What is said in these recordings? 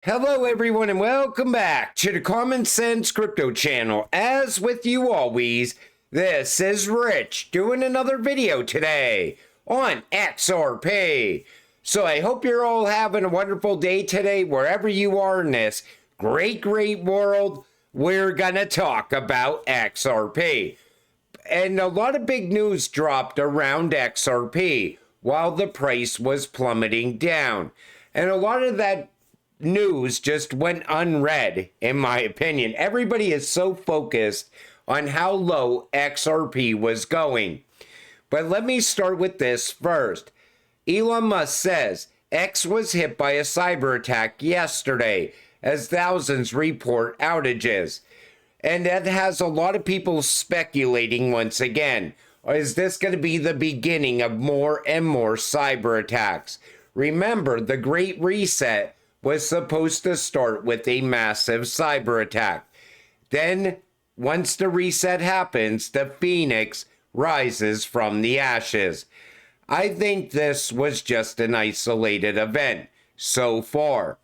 Hello everyone and welcome back to the Common Sense Crypto channel. As with you always, this is Rich doing another video today on XRP. So I hope you're all having a wonderful day today wherever you are in this great world. We're gonna talk about XRP. And a lot of big news dropped around XRP while the price was plummeting down. And a lot of that news just went unread, in my opinion. Everybody is so focused on how low XRP was going. But let me start with this first. Elon Musk says X was hit by a cyber attack yesterday as thousands report outages. And that has a lot of people speculating once again. Is this going to be the beginning of more and more cyber attacks? Remember, the Great Reset was supposed to start with a massive cyber attack. Then, once the reset happens, the phoenix rises from the ashes. I think this was just an isolated event so far.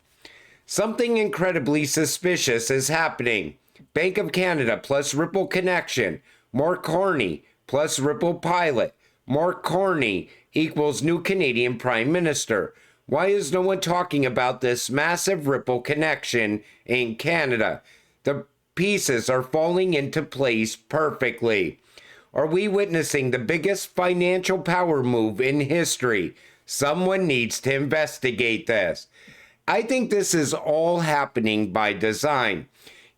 Something incredibly suspicious is happening. Bank of Canada plus Ripple connection. More Carney plus Ripple pilot. More Carney equals new Canadian Prime Minister. Why is no one talking about this massive Ripple connection in Canada? The pieces are falling into place perfectly. Are we witnessing the biggest financial power move in history? Someone needs to investigate this. I think this is all happening by design.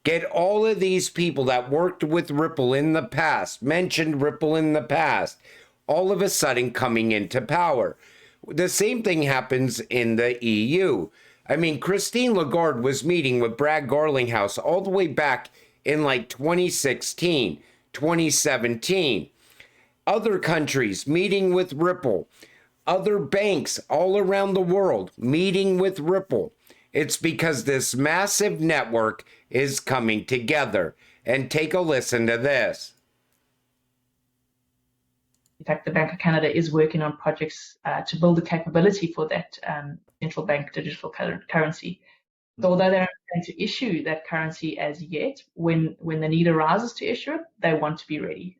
Get all of these people that worked with Ripple in the past, mentioned Ripple in the past, all of a sudden coming into power. The same thing happens in the EU. I mean, Christine Lagarde was meeting with Brad Garlinghouse all the way back in like 2016, 2017. Other countries meeting with Ripple. Other banks all around the world meeting with Ripple. It's because this massive network is coming together. And take a listen to this. In fact, the Bank of Canada is working on projects to build the capability for that central bank digital currency. So although they're not going to issue that currency as yet, when the need arises to issue it, they want to be ready.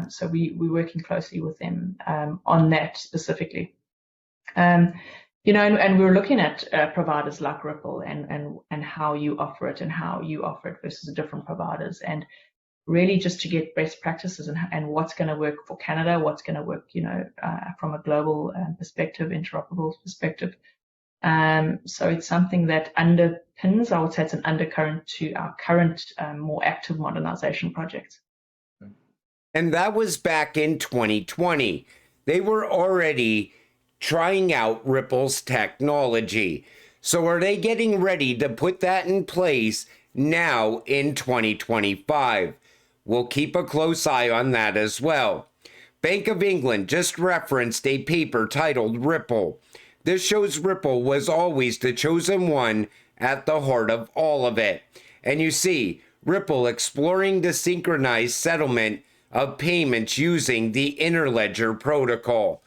So we're working closely with them on that specifically. And we're looking at providers like Ripple and how you offer it versus the different providers, and really just to get best practices and what's going to work for Canada, what's going to work, from a global perspective, interoperable perspective. So it's something that underpins, I would say it's an undercurrent to our current more active modernization projects. And that was back in 2020. They were already trying out Ripple's technology. So are they getting ready to put that in place now in 2025? We'll keep a close eye on that as well. Bank of England just referenced a paper titled Ripple. This shows Ripple was always the chosen one at the heart of all of it. And you see, Ripple exploring the synchronized settlement of payments using the Interledger protocol.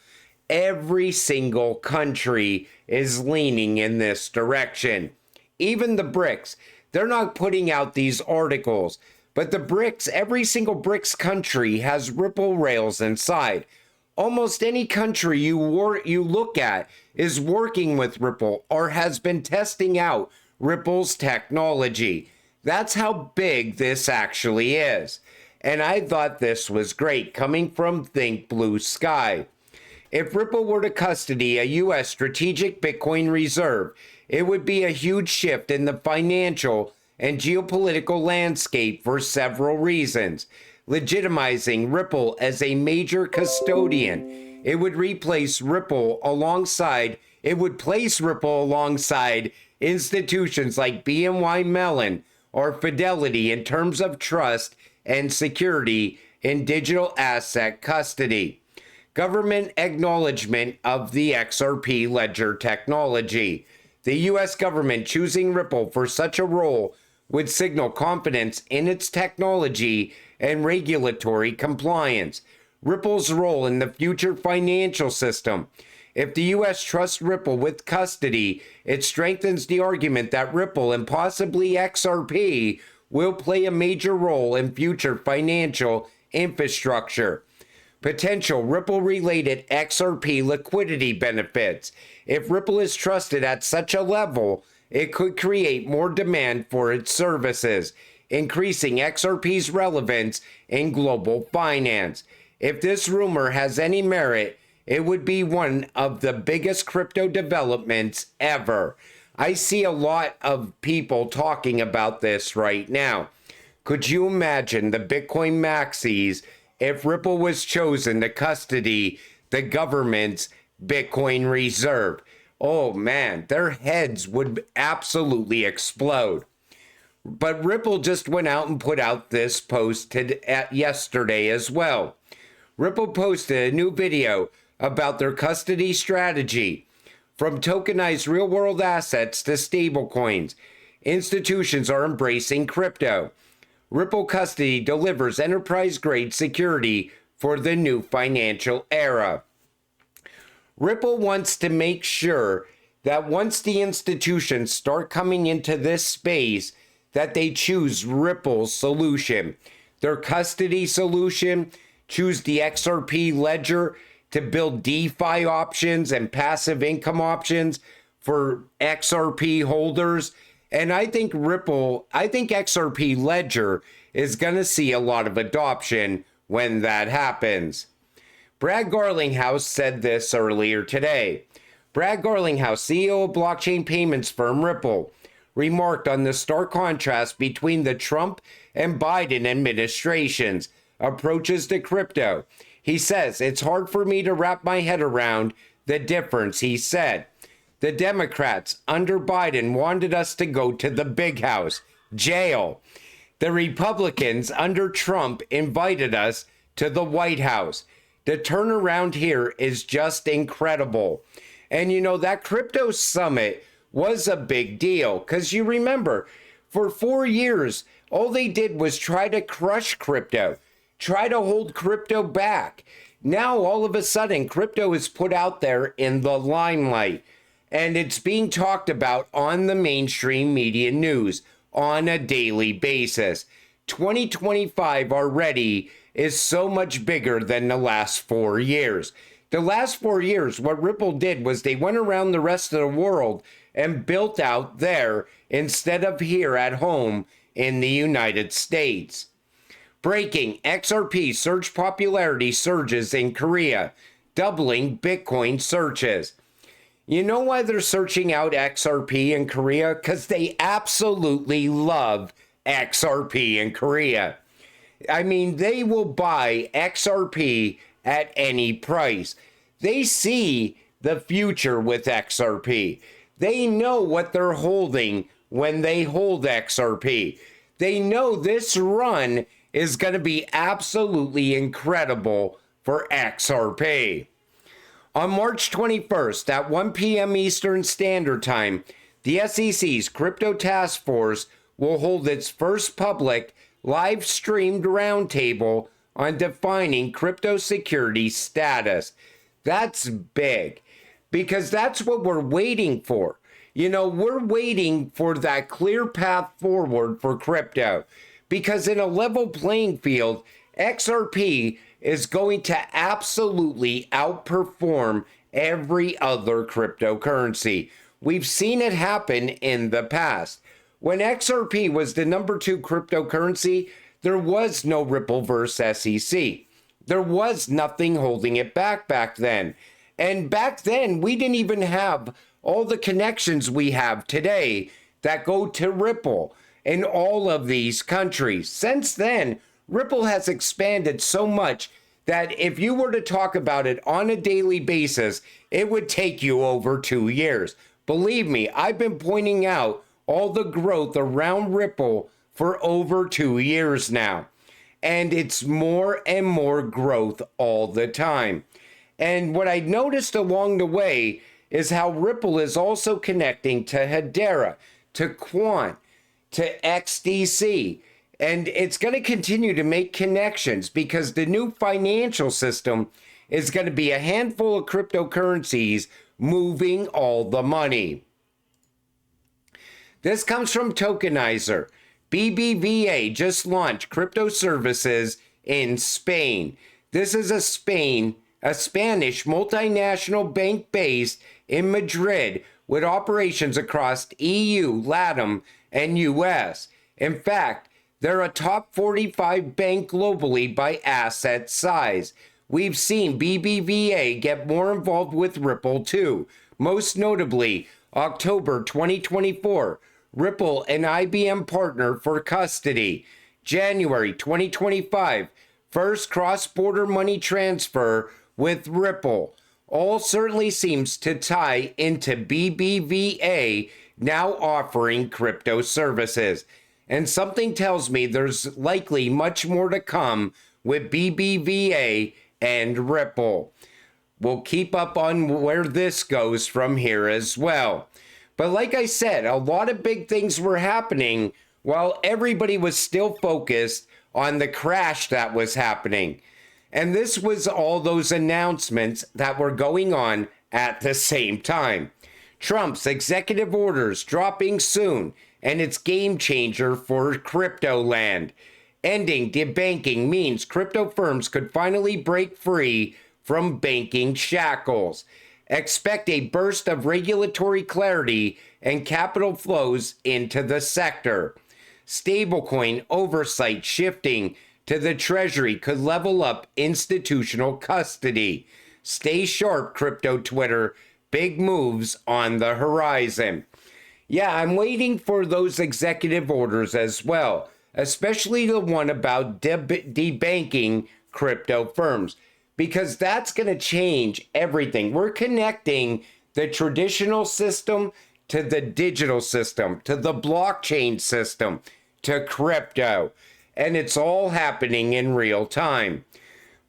Every single country is leaning in this direction. Even the BRICS, they're not putting out these articles, but the BRICS, every single BRICS country has Ripple rails inside. Almost any country you look at is working with Ripple or has been testing out Ripple's technology. That's how big this actually is. And I thought this was great coming from Think Blue Sky. If Ripple were to custody a U.S. strategic Bitcoin reserve, it would be a huge shift in the financial and geopolitical landscape for several reasons. Legitimizing Ripple as a major custodian, it would place Ripple alongside institutions like BNY Mellon or Fidelity in terms of trust and security in digital asset custody. Government acknowledgement of the XRP ledger technology. The U.S. government choosing Ripple for such a role would signal confidence in its technology and regulatory compliance. Ripple's role in the future financial system. If the U.S. trusts Ripple with custody, it strengthens the argument that Ripple and possibly XRP will play a major role in future financial infrastructure. Potential Ripple-related XRP liquidity benefits. If Ripple is trusted at such a level, it could create more demand for its services, increasing XRP's relevance in global finance. If this rumor has any merit, it would be one of the biggest crypto developments ever. I see a lot of people talking about this right now. Could you imagine the Bitcoin maxis if Ripple was chosen to custody the government's Bitcoin reserve? Oh man, their heads would absolutely explode. But Ripple just went out and put out this post yesterday as well. Ripple posted a new video about their custody strategy. From tokenized real-world assets to stablecoins, institutions are embracing crypto. Ripple Custody delivers enterprise-grade security for the new financial era. Ripple wants to make sure that once the institutions start coming into this space, that they choose Ripple's solution. Their custody solution, choose the XRP ledger to build DeFi options and passive income options for XRP holders. And I think XRP Ledger is going to see a lot of adoption when that happens. Brad Garlinghouse said this earlier today. Brad Garlinghouse, CEO of blockchain payments firm Ripple, remarked on the stark contrast between the Trump and Biden administrations' approaches to crypto. He says, "It's hard for me to wrap my head around the difference," he said. The Democrats under Biden wanted us to go to the big house, jail. The Republicans under Trump invited us to the White House. The turnaround here is just incredible. And you know, that crypto summit was a big deal because you remember, for 4 years, all they did was try to crush crypto, try to hold crypto back. Now, all of a sudden, crypto is put out there in the limelight. And it's being talked about on the mainstream media news on a daily basis. 2025 already is so much bigger than the last 4 years. The last 4 years, what Ripple did was they went around the rest of the world and built out there instead of here at home in the United States. Breaking: XRP search popularity surges in Korea, doubling Bitcoin searches. You know why they're searching out XRP in Korea? Because they absolutely love XRP in Korea. I mean, they will buy XRP at any price. They see the future with XRP. They know what they're holding when they hold XRP. They know this run is going to be absolutely incredible for XRP. On March 21st at 1 p.m. Eastern Standard Time, the SEC's Crypto Task Force will hold its first public live-streamed roundtable on defining crypto security status. That's big, because that's what we're waiting for. You know, we're waiting for that clear path forward for crypto, because in a level playing field, XRP is going to absolutely outperform every other cryptocurrency. We've seen it happen in the past. When XRP was the number 2 cryptocurrency, there was no Rippleverse SEC. There was nothing holding it back then. And back then, we didn't even have all the connections we have today that go to Ripple in all of these countries. Since then, Ripple has expanded so much that if you were to talk about it on a daily basis, it would take you over 2 years. Believe me, I've been pointing out all the growth around Ripple for over 2 years now. And it's more and more growth all the time. And what I noticed along the way is how Ripple is also connecting to Hedera, to Quant, to XDC. And it's going to continue to make connections because the new financial system is going to be a handful of cryptocurrencies moving all the money. This comes from Tokenizer. BBVA just launched crypto services in Spain. This is a Spanish multinational bank based in Madrid with operations across EU, LATAM, and US. In fact, they're a top 45 bank globally by asset size. We've seen BBVA get more involved with Ripple too. Most notably, October 2024, Ripple and IBM partner for custody. January 2025, first cross-border money transfer with Ripple. All certainly seems to tie into BBVA now offering crypto services. And something tells me there's likely much more to come with BBVA and Ripple. We'll keep up on where this goes from here as well. But like I said, a lot of big things were happening while everybody was still focused on the crash that was happening. And this was all those announcements that were going on at the same time. Trump's executive orders dropping soon, and it's game changer for crypto land. Ending debanking means crypto firms could finally break free from banking shackles. Expect a burst of regulatory clarity and capital flows into the sector. Stablecoin oversight shifting to the Treasury could level up institutional custody. Stay sharp, crypto Twitter. Big moves on the horizon. Yeah, I'm waiting for those executive orders as well, especially the one about debanking crypto firms, because that's going to change everything. We're connecting the traditional system to the digital system, to the blockchain system, to crypto, and it's all happening in real time.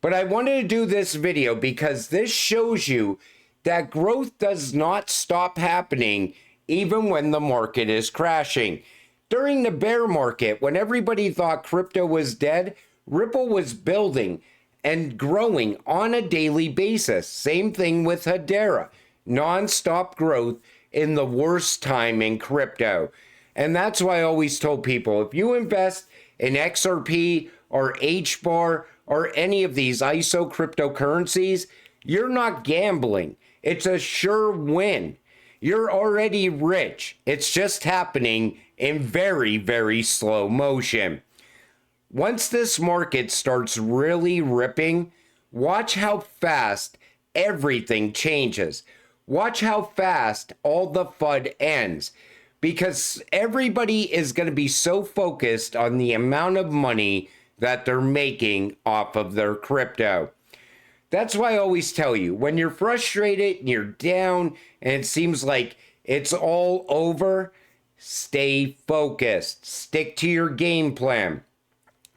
But I wanted to do this video because this shows you that growth does not stop happening even when the market is crashing. During the bear market, when everybody thought crypto was dead, Ripple was building and growing on a daily basis. Same thing with Hedera. Non-stop growth in the worst time in crypto. And that's why I always told people, if you invest in XRP or HBAR or any of these ISO cryptocurrencies, you're not gambling. It's a sure win. You're already rich. It's just happening in very, very slow motion. Once this market starts really ripping, watch how fast everything changes. Watch how fast all the FUD ends, because everybody is going to be so focused on the amount of money that they're making off of their crypto. That's why I always tell you, when you're frustrated and you're down and it seems like it's all over, stay focused. Stick to your game plan.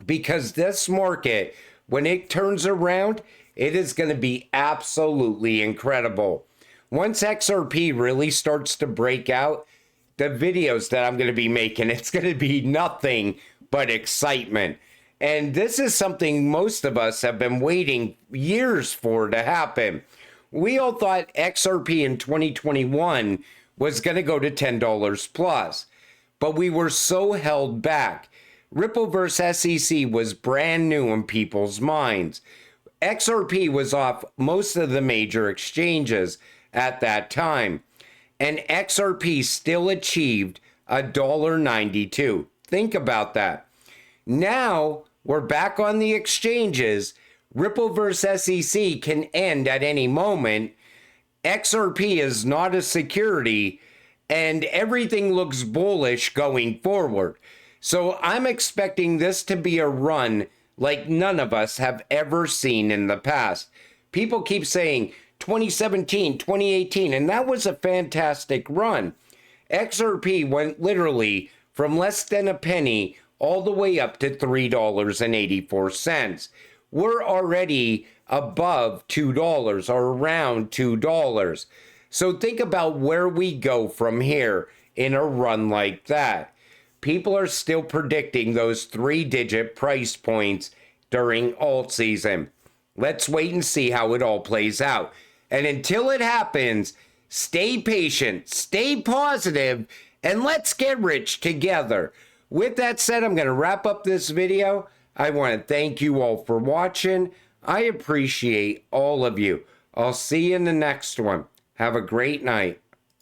Because this market, when it turns around, it is going to be absolutely incredible. Once XRP really starts to break out, the videos that I'm going to be making, it's going to be nothing but excitement. And this is something most of us have been waiting years for to happen. We all thought XRP in 2021 was going to go to $10 plus, but we were so held back. Ripple versus SEC was brand new in people's minds. XRP was off most of the major exchanges at that time, and XRP still achieved $1.92. Think about that. Now we're back on the exchanges. Ripple versus SEC can end at any moment. XRP is not a security, and everything looks bullish going forward. So I'm expecting this to be a run like none of us have ever seen in the past. People keep saying 2017, 2018, and that was a fantastic run. XRP went literally from less than a penny all the way up to $3.84. We're already above $2 or around $2. So think about where we go from here in a run like that. People are still predicting those 3-digit price points during alt season. Let's wait and see how it all plays out. And until it happens, stay patient, stay positive, and let's get rich together. With that said, I'm going to wrap up this video. I want to thank you all for watching. I appreciate all of you. I'll see you in the next one. Have a great night.